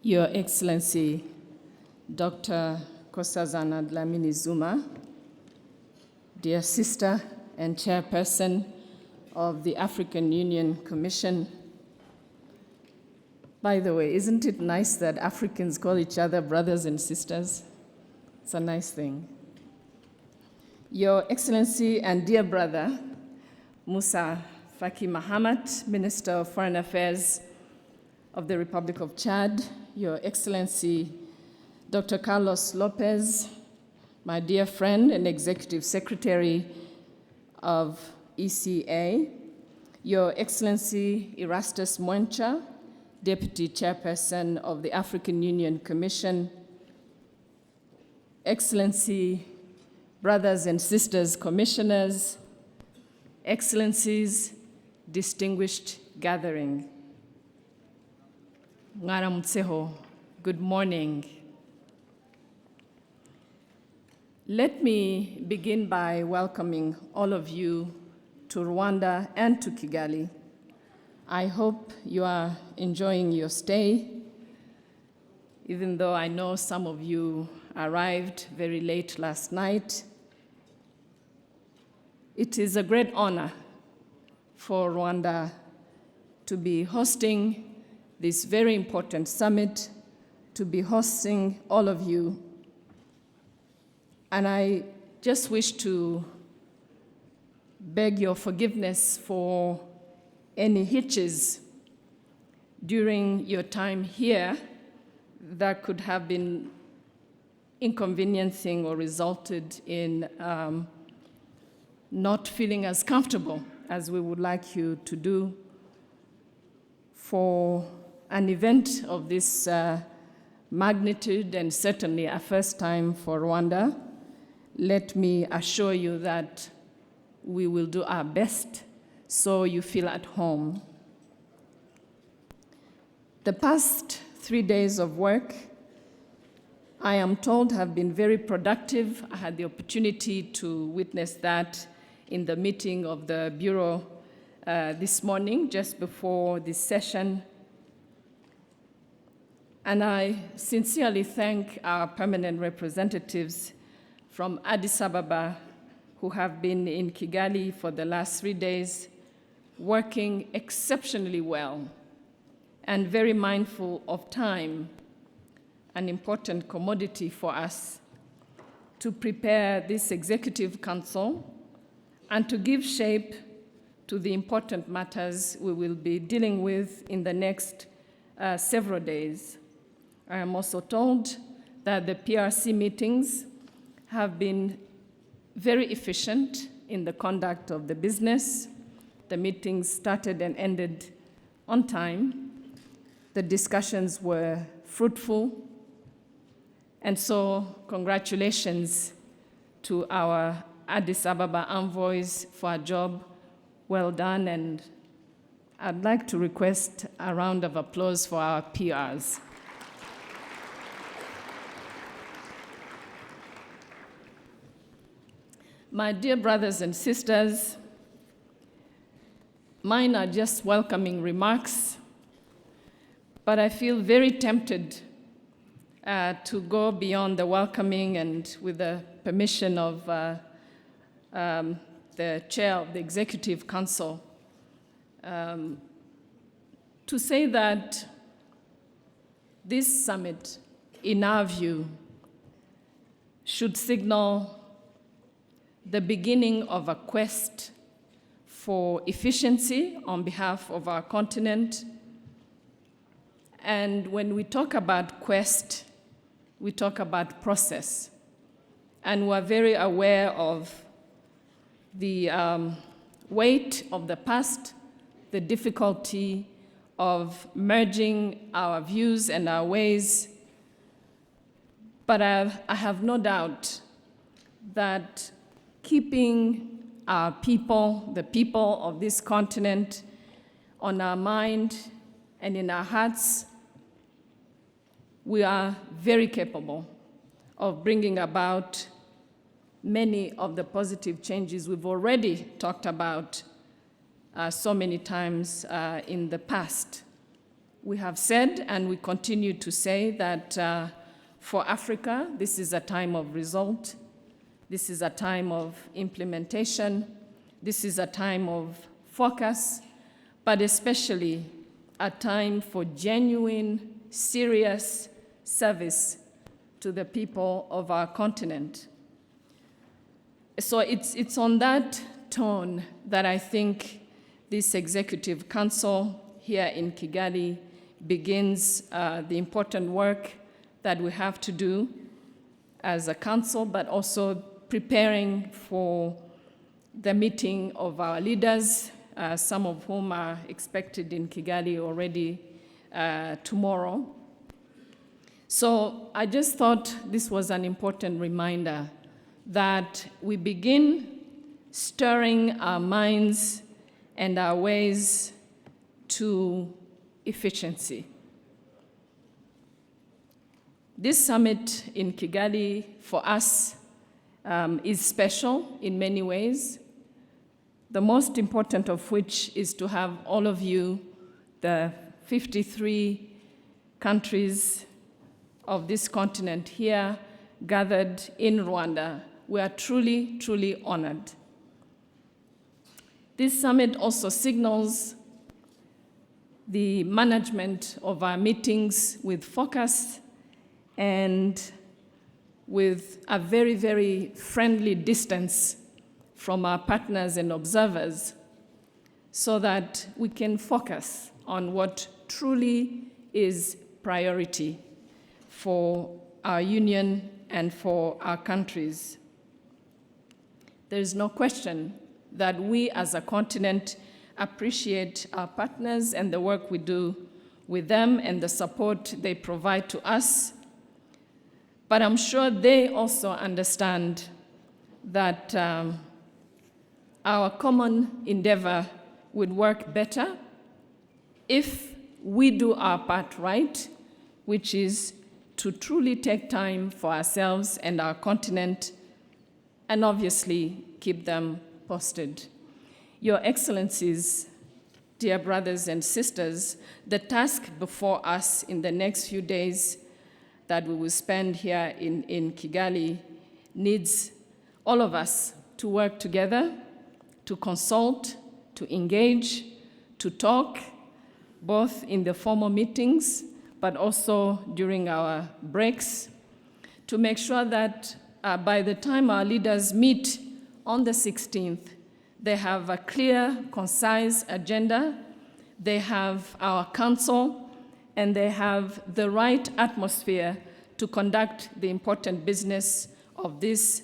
Your Excellency, Dr. Nkosazana Dlamini Zuma, dear sister and chairperson of the African Union Commission. By the way, isn't it nice that Africans call each other brothers and sisters? It's a nice thing. Your Excellency and dear brother, Musa Faki Mahamat, Minister of Foreign Affairs of the Republic of Chad, Your Excellency, Dr. Carlos Lopez, my dear friend and Executive Secretary of ECA, Your Excellency Erastus Mwencha, Deputy Chairperson of the African Union Commission, Excellency, brothers and sisters, commissioners, Excellencies, distinguished gathering. Ngaramutseho, good morning. Let me begin by welcoming all of you to Rwanda and to Kigali. I hope you are enjoying your stay, even though I know some of you arrived very late last night. It is a great honor for Rwanda to be hosting this very important summit, to be hosting all of you. And I just wish to beg your forgiveness for any hitches during your time here that could have been inconveniencing or resulted in not feeling as comfortable as we would like you to do. For an event of this magnitude, and certainly a first time for Rwanda, let me assure you that we will do our best so you feel at home. The past 3 days of work, I am told, have been very productive. I had the opportunity to witness that in the meeting of the Bureau this morning, just before this session. And I sincerely thank our permanent representatives from Addis Ababa who have been in Kigali for the last 3 days, working exceptionally well and very mindful of time, an important commodity for us, to prepare this Executive Council and to give shape to the important matters we will be dealing with in the next several days. I am also told that the PRC meetings have been very efficient in the conduct of the business. The meetings started and ended on time. The discussions were fruitful. And so congratulations to our Addis Ababa envoys for a job well done. And I'd like to request a round of applause for our PRs. My dear brothers and sisters, mine are just welcoming remarks, but I feel very tempted to go beyond the welcoming, and with the permission of the chair of the Executive Council, to say that this summit, in our view, should signal the beginning of a quest for efficiency on behalf of our continent. And when we talk about quest, we talk about process. And we're very aware of the weight of the past, the difficulty of merging our views and our ways. But I have no doubt that keeping our people, the people of this continent, on our mind and in our hearts, we are very capable of bringing about many of the positive changes we've already talked about so many times in the past. we have said, and we continue to say, that for Africa, this is a time of result. This is a time of implementation. This is a time of focus, but especially a time for genuine, serious service to the people of our continent. So it's on that tone that I think this Executive Council here in Kigali begins the important work that we have to do as a council, but also preparing for the meeting of our leaders, some of whom are expected in Kigali already tomorrow. So I just thought this was an important reminder that we begin stirring our minds and our ways to efficiency. This summit in Kigali for us is special in many ways, the most important of which is to have all of you, the 53 countries of this continent here gathered in Rwanda. We are truly, truly honored. This summit also signals the management of our meetings with focus and with a very, very friendly distance from our partners and observers, so that we can focus on what truly is priority for our union and for our countries. There is no question that we as a continent appreciate our partners and the work we do with them and the support they provide to us. But I'm sure they also understand that our common endeavor would work better if we do our part right, which is to truly take time for ourselves and our continent, and obviously keep them posted. Your Excellencies, dear brothers and sisters, the task before us in the next few days that we will spend here in Kigali needs all of us to work together, to consult, to engage, to talk, both in the formal meetings, but also during our breaks, to make sure that by the time our leaders meet on the 16th, they have a clear, concise agenda, they have our council, and they have the right atmosphere to conduct the important business of this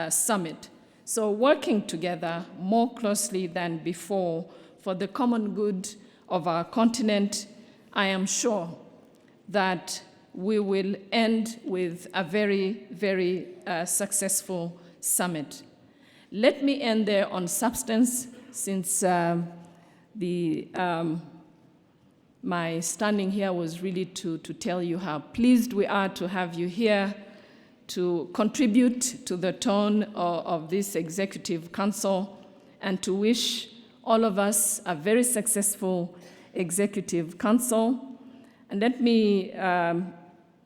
summit. So working together more closely than before for the common good of our continent, I am sure that we will end with a very, very successful summit. Let me end there on substance, since my standing here was really to tell you how pleased we are to have you here to contribute to the tone of this Executive Council and to wish all of us a very successful Executive Council. And let me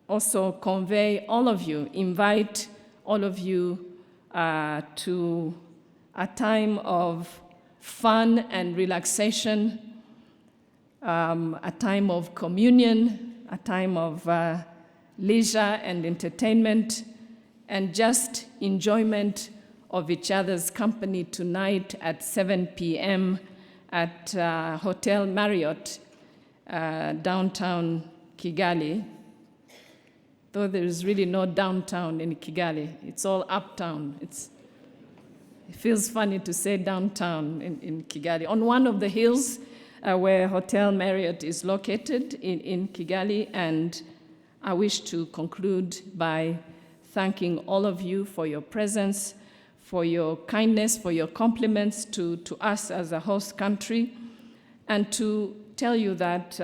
also convey all of you, invite all of you to a time of fun and relaxation, a time of communion, a time of leisure and entertainment, and just enjoyment of each other's company tonight at 7 p.m. at Hotel Marriott, downtown Kigali. Though there is really no downtown in Kigali, it's all uptown. It feels funny to say downtown in Kigali. On one of the hills where Hotel Marriott is located in Kigali, and I wish to conclude by thanking all of you for your presence, for your kindness, for your compliments to us as a host country, and to tell you that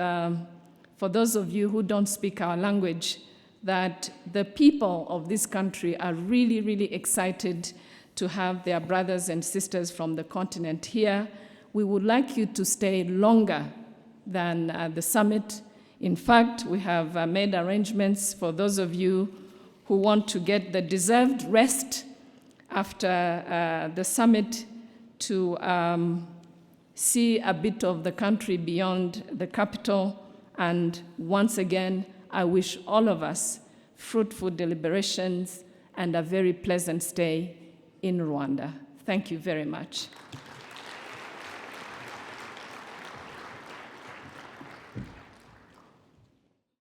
for those of you who don't speak our language, that the people of this country are really, really excited to have their brothers and sisters from the continent here. We would like you to stay longer than the summit. In fact, we have made arrangements for those of you who want to get the deserved rest after the summit to see a bit of the country beyond the capital. And once again, I wish all of us fruitful deliberations and a very pleasant stay in Rwanda. Thank you very much.